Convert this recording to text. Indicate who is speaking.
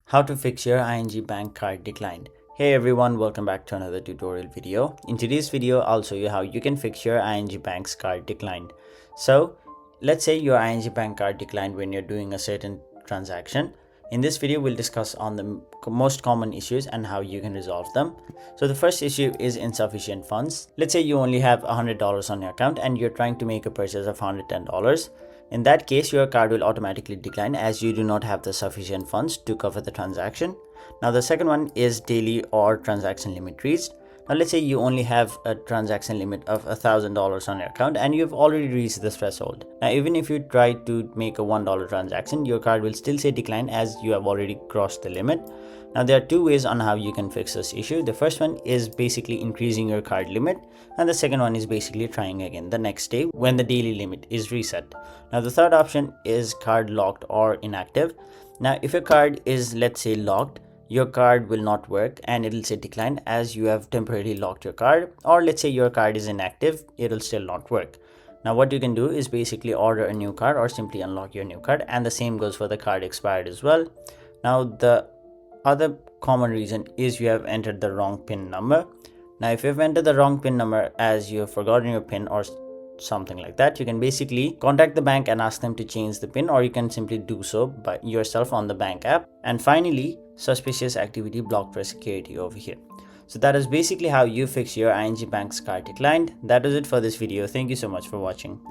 Speaker 1: How to fix your ING bank card declined. Hey everyone, welcome back to another tutorial video. In today's video, I'll show you how you can fix your ING bank's card declined. So let's say your ING bank card declined when you're doing a certain transaction. In this video, we'll discuss on the most common issues and how you can resolve them. So the first issue is insufficient funds. Let's say you only have $100 on your account and you're trying to make a purchase of $110. In that case, your card will automatically decline as you do not have the sufficient funds to cover the transaction. Now the second one is daily or transaction limit reached. Now let's say you only have a transaction limit of $1,000 on your account and you've already reached this threshold. Now even if you try to make a $1 transaction, your card will still say decline as you have already crossed the limit. Now there are two ways on how you can fix this issue. The first one is basically increasing your card limit, and the second one is basically trying again the next day when the daily limit is reset. Now the third option is card locked or inactive. Now if your card is, let's say, locked, your card will not work and it'll say decline as you have temporarily locked your card, or let's say your card is inactive, it'll still not work. Now what you can do is basically order a new card or simply unlock your new card, and the same goes for the card expired as well. Now the other common reason is you have entered the wrong PIN number. Now if you've entered the wrong PIN number as you have forgotten your PIN or something like that, you can basically contact the bank and ask them to change the PIN, or you can simply do so by yourself on the bank app. And finally, suspicious activity blocked for security over here. So that is basically how you fix your ING bank's card declined. That is it for this video. Thank you so much for watching.